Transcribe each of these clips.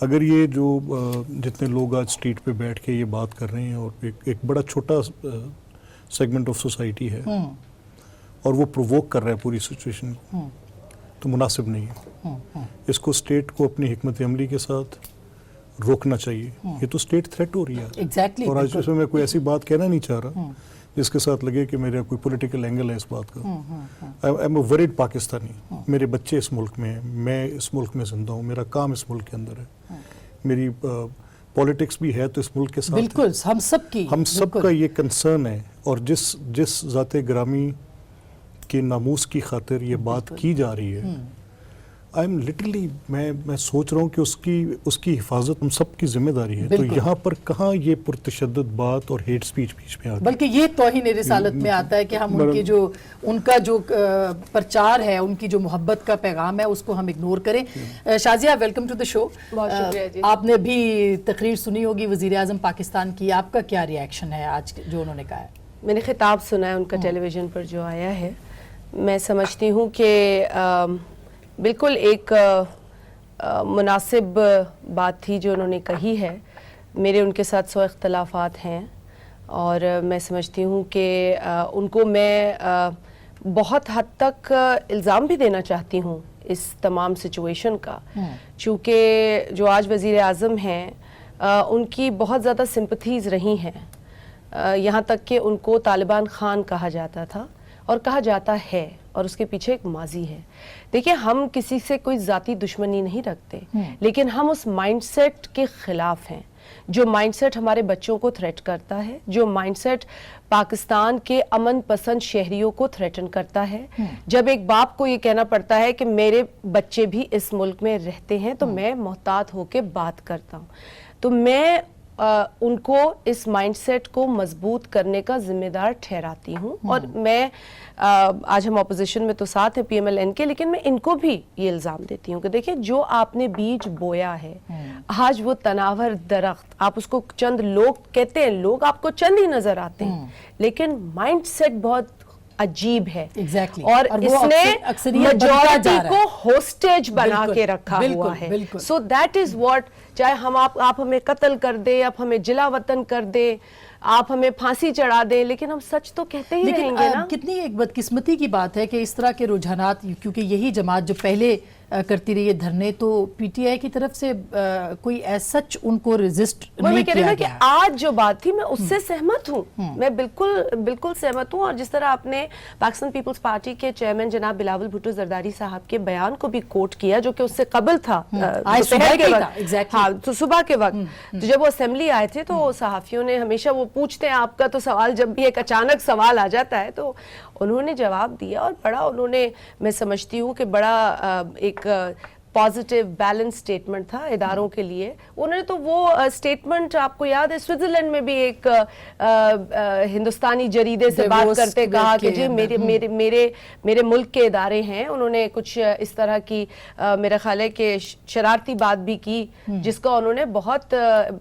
اگر یہ جو جتنے لوگ آج اسٹریٹ پہ بیٹھ کے یہ بات کر رہے ہیں اور ایک بڑا چھوٹا سیگمنٹ آف سوسائٹی ہے اور وہ پرووک کر رہا ہے پوری سچویشن کو، تو مناسب نہیں ہے. اس کو اسٹیٹ کو اپنی حکمت عملی کے ساتھ روکنا چاہیے. یہ تو اسٹیٹ تھریٹ ہو رہی ہے ایگزیکٹلی. اور آج اس میں کوئی ایسی بات کہنا نہیں چاہ رہا جس کے ساتھ لگے کہ میرا کوئی پولیٹیکل اینگل ہے اس بات کا. I am a word Pakistani. میرے بچے اس ملک میں ہیں، میں اس ملک میں زندہ ہوں، میرا کام اس ملک کے اندر ہے، میری پولیٹکس بھی ہے تو اس ملک کے ساتھ ہے. بالکل ہم سب کا یہ کنسرن ہے. اور جس ذات گرامی کے ناموس کی خاطر یہ بات کی جا رہی ہے، آئی ایم لٹرلی میں سوچ رہا ہوں کہ اس کی حفاظت ہم سب کی ذمہ داری ہے. تو یہاں پر کہاں یہ پرتشدد بات اور ہیٹ سپیچ بیچ میں آ گئی؟ بلکہ یہ توہین رسالت میں آتا ہے کہ ہم ان کا جو پرچار ہے، ان کی جو محبت کا پیغام ہے، اس کو ہم اگنور کریں. شازیہ، ویلکم ٹو دی شو. بہت شکریہ جی. آپ نے بھی تقریر سنی ہوگی وزیر اعظم پاکستان کی، آپ کا کیا ری ایکشن ہے آج جو انہوں نے کہا ہے؟ میں نے خطاب سنا ہے ان کا ٹیلی ویژن پر جو آیا ہے. میں سمجھتی ہوں کہ بالکل ایک مناسب بات تھی جو انہوں نے کہی ہے. میرے ان کے ساتھ 100 اختلافات ہیں اور میں سمجھتی ہوں کہ ان کو میں بہت حد تک الزام بھی دینا چاہتی ہوں اس تمام سچویشن کا، چونکہ جو آج وزیر اعظم ہیں ان کی بہت زیادہ سمپتھیز رہی ہیں. یہاں تک کہ ان کو طالبان خان کہا جاتا تھا اور کہا جاتا ہے، اور اس کے پیچھے ایک ماضی ہے. دیکھیں، ہم کسی سے کوئی ذاتی دشمنی نہیں رکھتے، لیکن ہم اس مائنڈ سیٹ کے خلاف ہیں جو مائنڈ سیٹ ہمارے بچوں کو تھریٹ کرتا ہے، جو مائنڈ سیٹ پاکستان کے امن پسند شہریوں کو تھریٹن کرتا ہے. جب ایک باپ کو یہ کہنا پڑتا ہے کہ میرے بچے بھی اس ملک میں رہتے ہیں تو میں محتاط ہو کے بات کرتا ہوں. تو میں ان کو اس مائنڈ سیٹ کو مضبوط کرنے کا ذمہ دار ٹھہراتی ہوں. اور میں آج ہم اپوزیشن میں تو ساتھ ہیں PMLN کے، لیکن میں ان کو بھی یہ الزام دیتی ہوں کہ دیکھیں، جو آپ نے بیج بویا ہے، آج وہ تناور درخت، آپ اس کو چند لوگ کہتے ہیں، لوگ آپ کو چند ہی نظر آتے ہیں، لیکن مائنڈ سیٹ بہت عجیب ہے. اور اس نے میجورٹی کو ہوسٹیج بنا کے رکھا ہوا ہے. سو دیٹ از واٹ، چاہے آپ ہمیں قتل کر دیں، آپ ہمیں جلا وطن کر دیں، آپ ہمیں پھانسی چڑھا دیں، لیکن ہم سچ تو کہتے ہی رہیں گے نا. کتنی ایک بدقسمتی کی بات ہے کہ اس طرح کے رجحانات، کیونکہ یہی جماعت جو پہلے کرتی رہی ہے دھرنے، تو PTI کی طرف سے کوئی ایسا سچ ان کو ریزسٹ نہیں کیا گیا. کہ آج جو بات تھی میں اس سے سہمت ہوں، میں بالکل سہمت ہوں. اور جس طرح آپ نے پاکستان پیپلز پارٹی کے چیئرمین جناب بلاول بھٹو زرداری صاحب کے بیان کو بھی کوٹ کیا، جو کہ اس سے قبل تھا، صبح کے وقت، تو جب وہ اسمبلی آئے تھے تو صحافیوں نے ہمیشہ وہ پوچھتے ہیں آپ کا تو سوال، جب بھی ایک اچانک سوال آ جاتا ہے تو انہوں نے جواب دیا، اور بڑا انہوں نے، میں سمجھتی ہوں کہ بڑا ایک پازیٹیو بیلنس سٹیٹمنٹ تھا اداروں کے لیے. انہوں نے تو وہ سٹیٹمنٹ، آپ کو یاد ہے سوئٹزرلینڈ میں بھی ایک ہندوستانی جریدے سے بات کرتے کہا کہ جی میرے ملک کے ادارے ہیں. انہوں نے کچھ اس طرح کی میرا خیال ہے کہ شرارتی بات بھی کی، جس کا انہوں نے بہت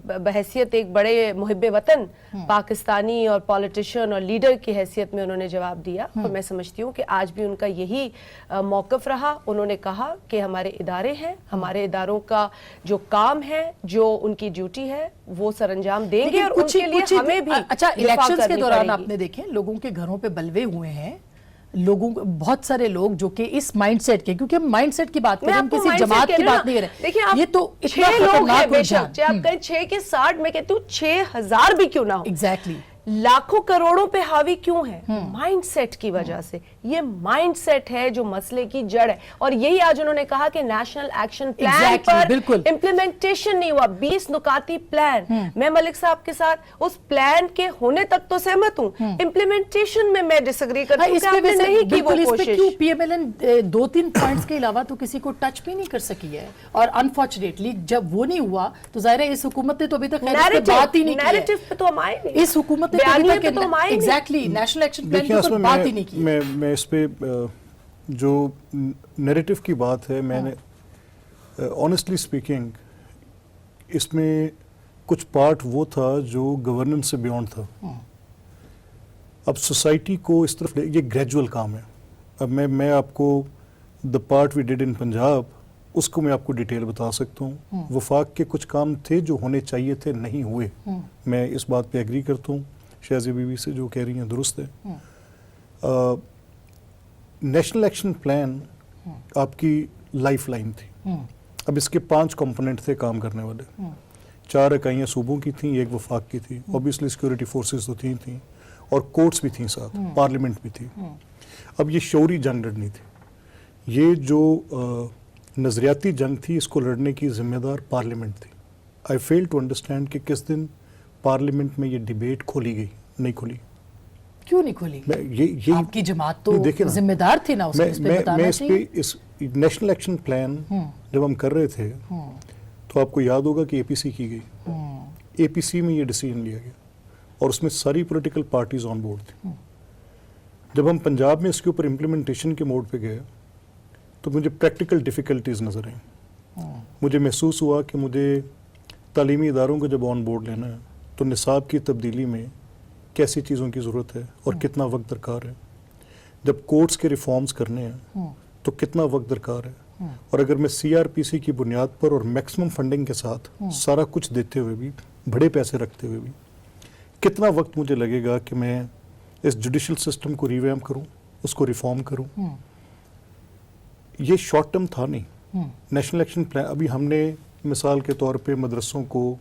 بحیثیت ایک بڑے محب وطن پاکستانی اور پولیٹیشین اور لیڈر کی حیثیت میں انہوں نے جواب دیا. اور میں سمجھتی ہوں کہ آج بھی ان کا یہی موقف رہا. انہوں نے کہا کہ ہمارے ادارے ہیں، ہمارے اداروں کا جو کام ہے، جو ان کی ڈیوٹی ہے، وہ سر انجام دیں گے، اور ان کے لیے ہمیں بھی اچھا الیکشنز کے دوران آپ نے دیکھیں لوگوں کے گھروں پہ بلوے ہوئے ہیں، لوگوں بہت سارے لوگ جو کہ اس مائنڈ سیٹ کے، کیونکہ ہم مائنڈ سیٹ کی بات کریں، ہم کسی جماعت کی بات نہیں کر رہے. یہ تو اتنا خطرناک رجحان، چاہے آپ کہیں 6 کے 60، میں کہتی ہوں 6000 بھی کیوں نہ ہو، ایگزیکٹلی لاکھوں کروڑوں پہ حاوی کیوں ہے؟ مائنڈ سیٹ کی وجہ سے. یہ مائنڈ سیٹ ہے جو مسئلے کی جڑ ہے. اور یہی آج انہوں نے کہا کہ نیشنل ایکشن پلان پر امپلیمنٹیشن نہیں ہوا، 20 نکاتی پلان. میں ملک صاحب کے ساتھ اس پلان کے ہونے تک تو سہمت ہوں، امپلیمنٹیشن میں ڈس ایگری کرتی ہوں کہ آپ نے نہیں کی وہ کوشش. PMLN 2-3 پوائنٹس کے علاوہ تو کسی کو ٹچ بھی نہیں کر سکی ہے، اور انفارچونیٹلی جب وہ نہیں ہوا تو ظاہر ہے اس حکومت نے تو ابھی تک بات ہی نہیں کی ہے. نیریٹو پہ تو ہم آئے نہیں، اس حکومت ایگزیکٹلی نیشنل ایکشن پلان کی کوئی بات ہی نہیں کی. میں اس پہ جو نیریٹو کی بات ہے، میں نے آنیسٹلی اسپیکنگ اس میں کچھ پارٹ وہ تھا جو گورننس سے بیونڈ تھا. اب سوسائٹی کو اس طرف یہ گریجول کام ہے. اب میں آپ کو دا پارٹ وی ڈیڈ ان پنجاب اس کو میں آپ کو ڈیٹیل بتا سکتا ہوں. وفاق کے کچھ کام تھے جو ہونے چاہیے تھے, نہیں ہوئے. میں اس بات پہ ایگری کرتا ہوں شہزی بی بی سے, جو کہہ رہی ہیں درست ہے. نیشنل ایکشن پلان آپ کی لائف لائن تھی. اب اس کے 5 کمپوننٹ تھے کام کرنے والے. 4 اکائیاں صوبوں کی تھیں, 1 وفاق کی تھی. اوبیسلی سیکورٹی فورسز تو تھیں اور کورٹس بھی تھیں ساتھ, پارلیمنٹ بھی تھی. اب یہ شعوری جنگ لڑنی تھی. یہ جو نظریاتی جنگ تھی, اس کو لڑنے کی ذمہ دار پارلیمنٹ تھی. آئی فیل ٹو انڈرسٹینڈ کہ کس دن پارلیمنٹ میں یہ ڈیبیٹ کھولی گئی. نہیں کھولی. کیوں نہیں کھولی؟ آپ کی جماعت تو ذمہ دار تھی نا, اس پہ بتانا چاہیے. اس نیشنل ایکشن پلان جب ہم کر رہے تھے تو آپ کو یاد ہوگا کہ اے پی سی کی گئی. اے پی سی میں یہ ڈیسیجن لیا گیا اور اس میں ساری پولیٹیکل پارٹیز آن بورڈ تھیں. جب ہم پنجاب میں اس کے اوپر امپلیمنٹیشن کے موڈ پہ گئے تو مجھے پریکٹیکل ڈیفیکلٹیز نظر آئیں. مجھے محسوس ہوا کہ مجھے تعلیمی اداروں کو جب آن بورڈ لینا ہے تو نصاب کی تبدیلی میں کیسی چیزوں کی ضرورت ہے اور کتنا وقت درکار ہے. جب کورٹس کے ریفارمز کرنے ہیں تو کتنا وقت درکار ہے. اور اگر میں سی آر پی سی کی بنیاد پر اور میکسیمم فنڈنگ کے ساتھ سارا کچھ دیتے ہوئے بھی, بڑے پیسے رکھتے ہوئے بھی, کتنا وقت مجھے لگے گا کہ میں اس جوڈیشل سسٹم کو ریویمپ کروں, اس کو ریفارم کروں. یہ شارٹ ٹرم تھا نہیں. نیشنل ایکشن پلان ابھی ہم نے مثال کے طور پہ مدرسوں کو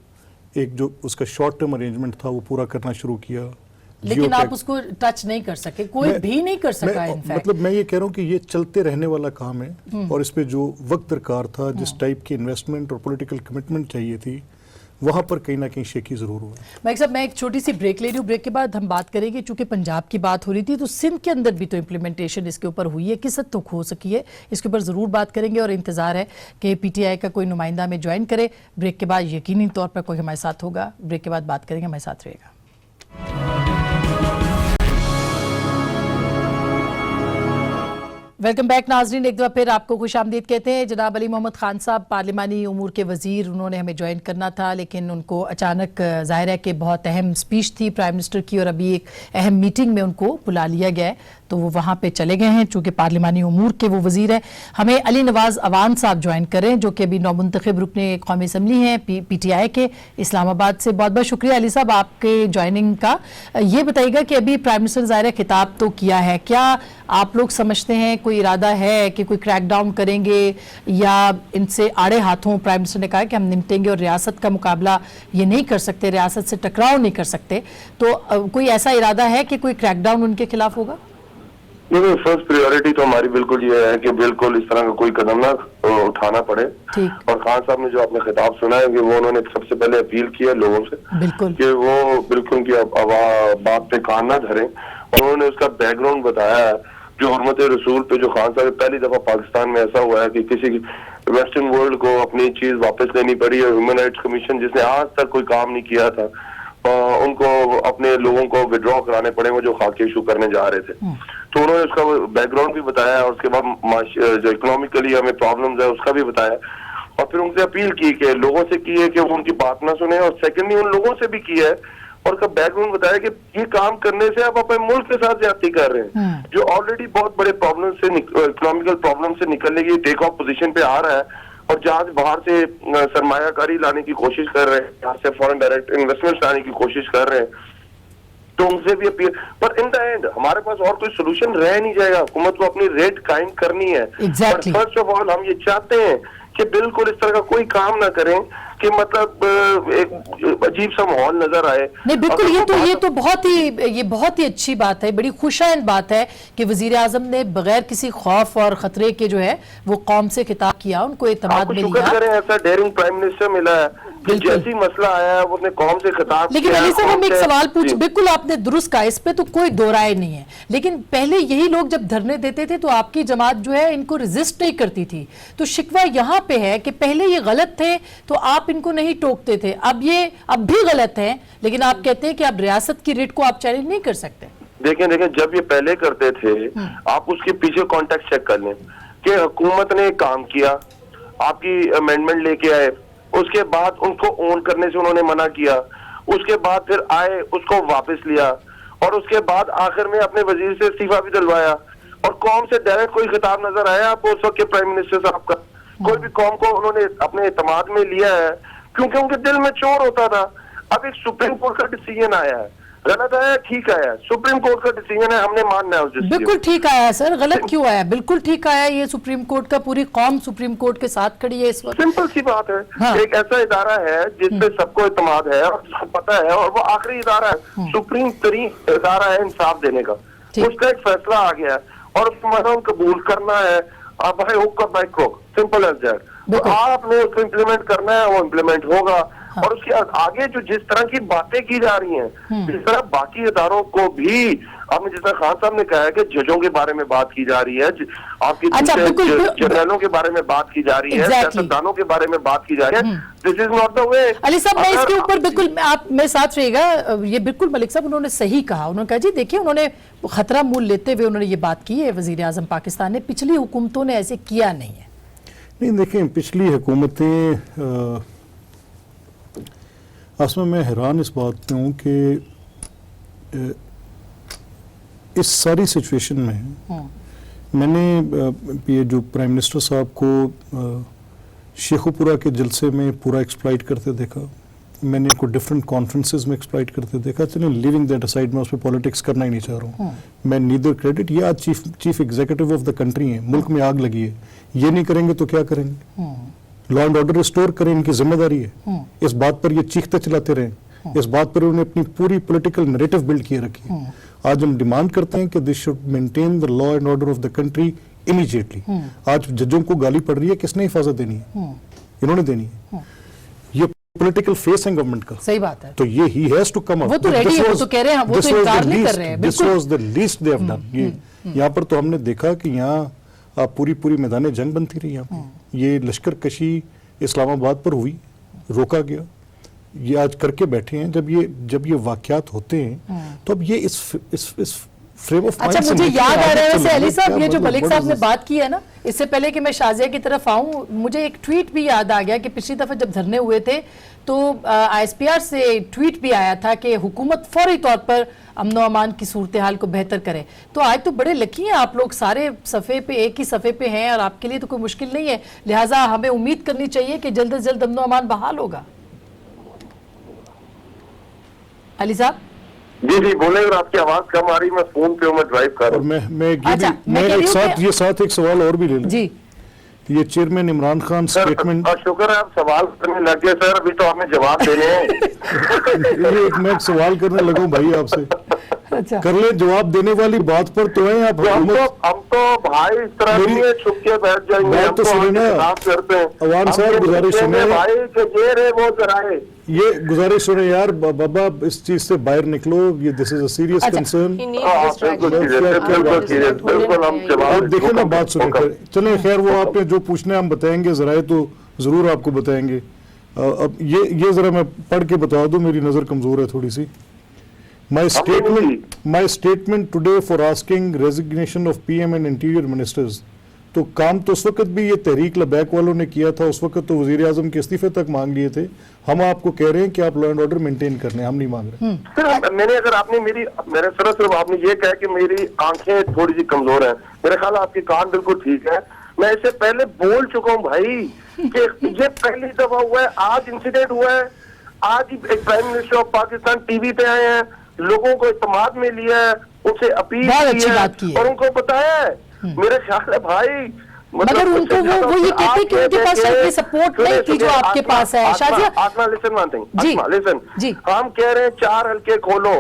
ایک جو اس کا شارٹ ٹرم ارینجمنٹ تھا وہ پورا کرنا شروع کیا. لیکن آپ اس کو ٹچ نہیں کر سکے, کوئی بھی نہیں کر سکا. مطلب میں یہ کہہ رہا ہوں کہ یہ چلتے رہنے والا کام ہے اور اس پہ جو وقت درکار تھا, جس ٹائپ کی انویسٹمنٹ اور پولیٹیکل کمٹمنٹ چاہیے تھی, وہاں پر کہیں نہ کہیں شیکی ضرور ہوا. مائک صاحب, میں ایک چھوٹی سی بریک لے رہی ہوں. بریک کے بعد ہم بات کریں گے, چونکہ پنجاب کی بات ہو رہی تھی تو سندھ کے اندر بھی تو امپلیمنٹیشن اس کے اوپر ہوئی ہے, کس حد تک ہو سکی ہے, اس کے اوپر ضرور بات کریں گے. اور انتظار ہے کہ پی ٹی آئی کا کوئی نمائندہ ہمیں جوائن کرے. بریک کے بعد یقینی طور پر کوئی ہمارے ساتھ ہوگا. بریک کے بعد بات کریں گے, ہمارے ساتھ رہے گا. ویلکم بیک ناظرین, ایک دفعہ پھر آپ کو خوش آمدید کہتے ہیں. جناب علی محمد خان صاحب پارلیمانی امور کے وزیر, انہوں نے ہمیں جوائن کرنا تھا لیکن ان کو اچانک ظاہر ہے کہ بہت اہم اسپیچ تھی پرائم منسٹر کی اور ابھی ایک اہم میٹنگ میں ان کو بلا لیا گیا ہے تو وہ وہاں پہ چلے گئے ہیں چونکہ پارلیمانی امور کے وہ وزیر ہیں. ہمیں علی نواز اوان صاحب جوائن کریں جو کہ ابھی نومنتخب رکن قومی اسمبلی ہیں پی ٹی آئی کے اسلام آباد سے. بہت بہت شکریہ علی صاحب آپ کے جوائننگ کا. یہ بتائیے گا کہ ابھی پرائم منسٹر ظاہر ہے خطاب تو کیا ہے, کیا آپ لوگ سمجھتے ہیں کوئی ارادہ ہے کہ کوئی کریک ڈاؤن کریں گے یا ان سے آڑے ہاتھوں پرائم منسٹر نے کہا کہ ہم نمٹیں گے اور ریاست کا مقابلہ یہ نہیں کر سکتے, ریاست سے ٹکراؤ نہیں کر سکتے, تو کوئی ایسا ارادہ ہے کہ کوئی کریک ڈاؤن ان کے خلاف ہوگا؟ نہیں, فرسٹ پریورٹی تو ہماری بالکل یہ ہے کہ بالکل اس طرح کا کوئی قدم نہ اٹھانا پڑے. اور خان صاحب نے جو آپ نے خطاب سنا ہے کہ وہ انہوں نے سب سے پہلے اپیل کی ہے لوگوں سے کہ وہ بالکل ان کی بات پہ کان نہ دھریں. انہوں نے اس کا بیک گراؤنڈ بتایا ہے جو حرمت رسول پہ جو خان صاحب پہلی دفعہ پاکستان میں ایسا ہوا ہے کہ کسی ویسٹرن ورلڈ کو اپنی چیز واپس لینی پڑی ہے. ہیومن رائٹس کمیشن جس نے آج تک کوئی کام نہیں کیا تھا, ان کو اپنے لوگوں کو وڈرا کرانے پڑے وہ جو خاکے ایشو کرنے جا رہے تھے. تو انہوں نے اس کا بیک گراؤنڈ بھی بتایا اور اس کے بعد جو اکنامکلی ہمیں پرابلمز ہے اس کا بھی بتایا اور پھر ان سے اپیل کی کہ لوگوں سے کی ہے کہ وہ ان کی بات نہ سنیں. اور سیکنڈلی ان لوگوں سے بھی کیا ہے اور اس کا بیک گراؤنڈ بتایا کہ یہ کام کرنے سے آپ اپنے ملک کے ساتھ زیادتی کر رہے ہیں جو آلریڈی بہت بڑے پرابلم سے اکنامیکل پرابلم سے نکلنے کی ٹیک آف پوزیشن پہ آ رہا ہے. اور جہاں باہر سے سرمایہ کاری لانے کی کوشش کر رہے ہیں, یہاں سے فورن ڈائریکٹ انویسٹمنٹ لانے کی کوشش کر رہے ہیں, تو ان سے بھی appeal. Per in the and ہمارے پاس اور کوئی سولوشن رہ نہیں جائے گا. حکومت کو اپنی ریٹ قائم کرنی ہے. فرسٹ آف آل ہم یہ چاہتے ہیں کہ بالکل اس طرح کا کوئی کام نہ کریں کہ مطلب ایک عجیب سا ماحول نظر آئے. نہیں بالکل, یہ تو بہت ہی اچھی بات ہے, بڑی خوشائند بات ہے کہ وزیر اعظم نے بغیر کسی خوف اور خطرے کے جو ہے وہ قوم سے خطاب کیا, ان کو اعتماد مل گیا. شکر کریں ایسا ڈیرنگ پرائم منسٹر ملا ہے کہ جیسی مسئلہ آیا ہے وہ اپنے قوم سے خطاب. لیکن علی صاحب ہم ایک سوال پوچھ, بالکل آپ نے درست کہا, اس پہ تو کوئی دو رائے نہیں ہے, لیکن پہلے یہی لوگ جب دھرنے دیتے تھے تو آپ کی جماعت جو ہے ان کو ریزسٹ نہیں کرتی تھی. تو شکوہ یہاں پہ ہے کہ پہلے یہ غلط تھے تو آپ ان کو نہیں ٹوکتے تھے, اب بھی غلط ہیں لیکن آپ کہتے ہیں کہ اب ریاست کی ریٹ کو آپ چیلنج نہیں کر سکتے. دیکھیں جب یہ پہلے کرتے تھے آپ اس کے پیچھے کانٹیکٹ چیک کر لیں کہ حکومت نے کام کیا, آپ کی امینڈمنٹ لے کے آئے, اس کے بعد ان کو اون کرنے سے انہوں نے منع کیا, اس کے بعد پھر آئے اس کو واپس لیا اور اس کے بعد آخر میں اپنے وزیر سے استعفیٰ بھی دلوایا اور قوم سے ڈائریکٹ کوئی خطاب نظر آیا آپ کو اس وقت کے پرائم منسٹر صاحب کا کوئی بھی قوم کو انہوں نے اپنے اعتماد میں لیا ہے کیونکہ ان کے دل میں چور ہوتا تھا. اب ایک سپریم کورٹ کا ڈیسیجن آیا ہے, غلط آیا ٹھیک آیا, سپریم کورٹ کا ڈیسیجن ہے, ہم نے ماننا ہے اس ڈیسیجن. بالکل ٹھیک آیا ہے سر, غلط کیوں آیا؟ بالکل ٹھیک آیا, یہ سپریم کورٹ کا, پوری قوم سپریم کورٹ کے ساتھ کھڑی ہے اس وقت. سمپل سی بات ہے, ہاں. ایک ایسا ادارہ ہے جس پہ سب کو اعتماد ہے اور سب پتہ ہے, اور وہ آخری ادارہ ہے, سپریم ترین ادارہ ہے انصاف دینے کا. اس کا ایک فیصلہ آ گیا ہے اور اس کو قبول کرنا ہے. آپ بھائی حق کا بائی کو سمپل ایز دیٹ, تو آپ نے اس کو امپلیمنٹ کرنا ہے, وہ امپلیمنٹ ہوگا. اور اس کے آگے جو جس طرح کی باتیں کی جا رہی ہیں, جس طرح باقی اداروں کو بھی آپ نے, جس طرح خان صاحب نے کہا ہے کہ ججوں کے بارے میں بات کی جا رہی ہے, آپ کی جنرلوں کے بارے میں بات کی جا رہی ہے, سیاستدانوں کے بارے میں بات کی جا رہی ہے, دس از ناٹ دا وے. علی صاحب میں اس کے اوپر بالکل, آپ میں ساتھ رہے گا, یہ بالکل ملک صاحب انہوں نے صحیح کہا. انہوں نے کہا جی دیکھیں, انہوں نے خطرہ مول لیتے ہوئے انہوں نے یہ بات کی ہے, وزیر اعظم پاکستان نے, پچھلی حکومتوں نے ایسے کیا نہیں ہے. نہیں دیکھیں, پچھلی حکومتیں, اصل میں حیران اس بات پہ ہوں کہ اس ساری سچویشن میں نے یہ جو پرائم منسٹر صاحب کو شیخو پورہ کے جلسے میں پورا ایکسپلائٹ کرتے دیکھا, میں نے ان کو ڈفرینٹ کانفرنسز میں ایکسپلائٹ کرتے دیکھا. چلیں لیونگ دیٹ اسائڈ, میں اس پہ پالیٹکس کرنا ہی نہیں چاہ رہا ہوں. میں نیدر کریڈٹ, یہ آج chief executive of the country ہیں, ملک میں آگ لگی ہے, یہ نہیں کریں گے تو کیا کریں گے؟ لا اینڈ آرڈر ریسٹور کریں, ان کی ذمہ داری ہے. اس بات پر یہ چیختے چلاتے رہیں, اس بات پر انہوں نے اپنی پوری پولیٹیکل نیریٹو بلڈ کیے رکھی. آج ہم ڈیمانڈ کرتے ہیں کہ this should maintain the law and order of the country immediately. آج ججوں کو گالی پڑ رہی ہے, کس نے حفاظت دینی ہے؟ انہوں نے دینی ہے. یہ پولیٹیکل فیس ہے گورنمنٹ کا, صحیح بات ہے, تو یہ ہی ہیز ٹو کم اپ. وہ تو ریڈی ہے, وہ تو کہہ رہے ہیں, وہ تو انکار نہیں کر رہے ہیں. This was the least they have done. یہاں پر تو ہم نے دیکھا کہ یہاں پوری میدان جنگ بنتی رہی. یہاں پہ یہ لشکر کشی اسلام آباد پر ہوئی, روکا گیا, یہ آج کر کے بیٹھے ہیں. جب یہ واقعات ہوتے ہیں تو اب یہ اس فریم آف مائنڈ. اچھا, مجھے یاد آ رہا ہے ویسے علی صاحب, یہ جو ملک صاحب نے بات کی ہے نا, اس سے پہلے کہ میں شازیہ کی طرف آؤں, مجھے ایک ٹویٹ بھی یاد آ گیا کہ پچھلی دفعہ جب دھرنے ہوئے تھے تو آئی ایس پی آر سے ٹویٹ بھی آیا تھا کہ حکومت فوری طور پر امن و امان کی صورتحال کو بہتر کرے. تو آج تو بڑے لکی ہیں آپ لوگ, سارے صفحے پہ, ایک ہی صفحے پہ ہیں, اور آپ کے لیے تو کوئی مشکل نہیں ہے, لہٰذا ہمیں امید کرنی چاہیے کہ جلد از جلد امن و امان بحال ہوگا. علی صاحب جی بولیں, اگر آپ کی آواز کم آ رہی, میں فون پہ ہوں, میں ڈرائیو کر رہا ہوں. میں ایک ساتھ ایک سوال اور بھی لے لوں. جی, یہ چیئرمین عمران خان سٹیٹمنٹ, شکر ہے آپ سوال کرنے لگ گئے سر, ابھی تو آپ نے جواب دینے ہیں. میں ایک سوال کرنے لگا ہوں بھائی آپ سے, کر لیں جواب دینے والی بات پر تو ہیں آپ. ہم تو بھائی اس طرح نہیں ہے چھپ کے بیٹھ جائیں گے, بات تو سنیں نا عوام صاحب, گزارش سنیں بھائی کہ یہ رہے وہ ذرائع, یہ گزارش سنیں یار بابا, اس چیز سے باہر نکلو, یہ دس از اے سیریس کنسرن. دیکھیں نا بات سنیں, چلیں خیر وہ آپ نے جو پوچھنا ہے ہم بتائیں گے, ذرائع تو ضرور آپ کو بتائیں گے. اب یہ ذرا میں پڑھ کے بتا دوں, میری نظر کمزور ہے تھوڑی سی. My statement today for asking resignation of PM and Interior Ministers. تو کام تو اس وقت بھی یہ تحریک لبیک والوں نے کیا تھا, اس وقت تو وزیر اعظم کے استعفے تک مانگ لیے تھے. ہم آپ کو کہہ رہے ہیں کہ آپ لا اینڈ آرڈر مینٹین کرنے, ہم نہیں مانگ رہے. میں نے, اگر آپ نے میرے صرف آپ نے یہ کہا کہ میری آنکھیں تھوڑی سی کمزور ہیں, میرے خیال آپ کی کان بالکل ٹھیک ہے. میں اس سے پہلے بول چکا ہوں بھائی کہ یہ پہلی دفعہ ہوا ہے, آج انسیڈنٹ ہوا ہے. آج ایک prime minister of Pakistan T V پہ آئے ہیں, لوگوں کو اعتماد میں لیا ہے, ان سے اپیل کی ہے اور ان کو بتایا ہے. میرے خیال ہے بھائی, مگر ان کو وہ یہ کہتے ہیں کہ ان کے پاس شاید یہ سپورٹ نہیں تھی جو آپ کے پاس ہے. آسما لسن ون تھنگ, لسن, ہم کہہ رہے ہیں 4 حلقے کھولو,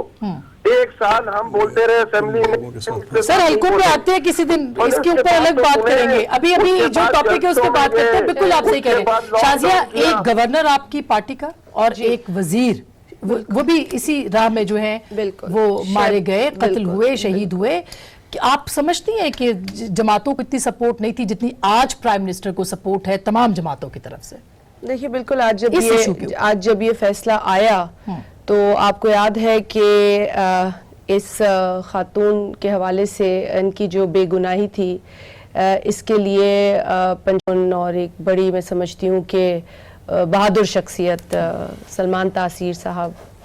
1 سال ہم بولتے رہے اسمبلی میں. سر حلقوں پہ آتے ہیں کسی دن, اس کے اوپر الگ بات کریں گے. ابھی جو ٹاپک ہے اس پہ بات کرتے ہیں. بالکل آپ صحیح کہہ رہے ہیں شازیہ, ایک گورنر آپ کی پارٹی کا اور ایک وزیر, وہ بھی اسی راہ میں جو ہیں وہ مارے گئے, قتل ہوئے, شہید ہوئے. کہ آپ سمجھتی ہیں کہ جماعتوں کو اتنی سپورٹ نہیں تھی جتنی آج پرائم منسٹر کو سپورٹ ہے تمام جماعتوں کی طرف سے؟ دیکھیے بالکل, آج جب یہ فیصلہ آیا تو آپ کو یاد ہے کہ اس خاتون کے حوالے سے ان کی جو بے گناہی تھی, اس کے لیے پنجن اور ایک بڑی, میں سمجھتی ہوں کہ بہادر شخصیت سلمان تاثیر صاحب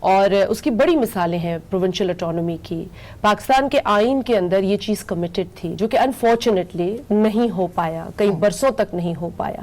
اور اس کی بڑی مثالیں ہیں پروونشل اٹانومی کی. پاکستان کے آئین کے اندر یہ چیز کمیٹڈ تھی جو کہ انفارچونیٹلی نہیں ہو پایا, کئی برسوں تک نہیں ہو پایا.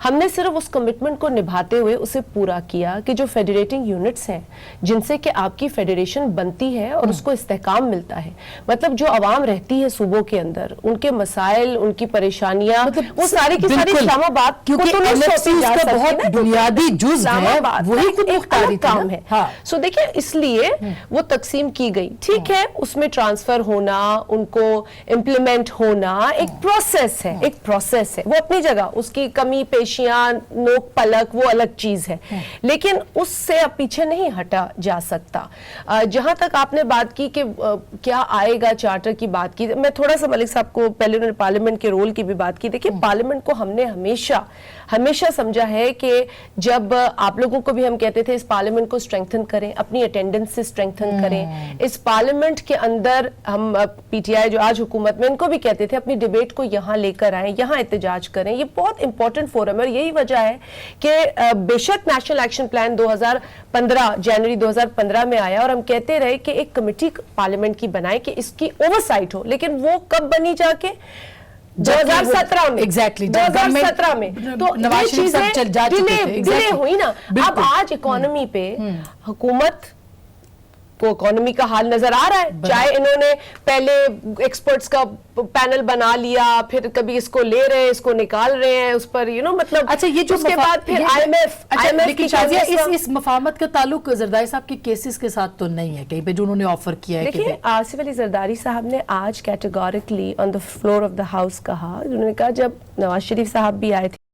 ہم نے صرف اس کمٹمنٹ کو نبھاتے ہوئے اسے پورا کیا کہ جو فیڈریٹنگ یونٹس ہیں جن سے کہ آپ کی فیڈریشن بنتی ہے اور اس کو استحکام ملتا ہے, مطلب جو عوام رہتی ہے صوبوں کے اندر, ان کے مسائل, ان کی پریشانیاں, وہ ساری کی ساری اسلام آباد کو تو نہیں سونپی جا سکتی, بہت بنیادی جز ہے, وہی خود مختاری کام ہے. سو دیکھیں اس لیے وہ تقسیم کی گئی, ٹھیک ہے, اس میں ٹرانسفر ہونا, ان کو امپلیمنٹ ہونا ایک پروسیس ہے, ایک پروسیس ہے, وہ اپنی جگہ, اس کی کمی پیشیاں, نوک پلک وہ الگ چیز ہے, لیکن اس سے اب پیچھے نہیں ہٹا جا سکتا. جہاں تک آپ نے بات کی کہ کیا آئے گا چارٹر کی بات کی, میں تھوڑا سا ملک صاحب کو پہلے انہوں نے پارلیمنٹ کے رول کی بھی بات کی. دیکھیں پارلیمنٹ کو ہم نے ہمیشہ سمجھا ہے کہ جب آپ لوگوں کو بھی ہم کہتے تھے اس پارلیمنٹ کو اسٹرینگتھن کریں, اپنی اٹینڈنس سے اسٹرینگتھن کریں, اس پارلیمنٹ کے اندر ہم پی ٹی آئی جو آج حکومت میں, ان کو بھی کہتے تھے اپنی ڈیبیٹ کو یہاں لے کر آئیں, یہاں احتجاج کریں. یہ بہت امپورٹنٹ فورم ہے, اور یہی وجہ ہے کہ بے شک نیشنل ایکشن پلان 2015 جنوری 2015 میں آیا, اور ہم کہتے رہے کہ ایک کمیٹی پارلیمنٹ کی بنائے کہ اس کی اوورسائٹ ہو, لیکن وہ کب بنی جا کے 2017 میں, 2017 میں. تو یہ چیزیں ڈیلے ہوئی نا. اب آج اکانومی پہ حکومت کو اکانومی کا حال نظر آ رہا ہے, چاہے انہوں نے پہلے ایکسپرٹس کا پینل بنا لیا, پھر کبھی اس کو لے رہے ہیں, اس کو نکال رہے ہیں, اس پر مطلب اچھا یہ جو اس کے بعد پھر IMF اس مفاہمت کا تعلق زرداری صاحب کے کیسز کے ساتھ تو نہیں ہے کہیں پہ جو انہوں نے آفر کیا ہے. دیکھیں آصف علی زرداری صاحب نے آج categorically on the floor of the house کہا, انہوں نے کہا جب نواز شریف صاحب بھی آئے تھے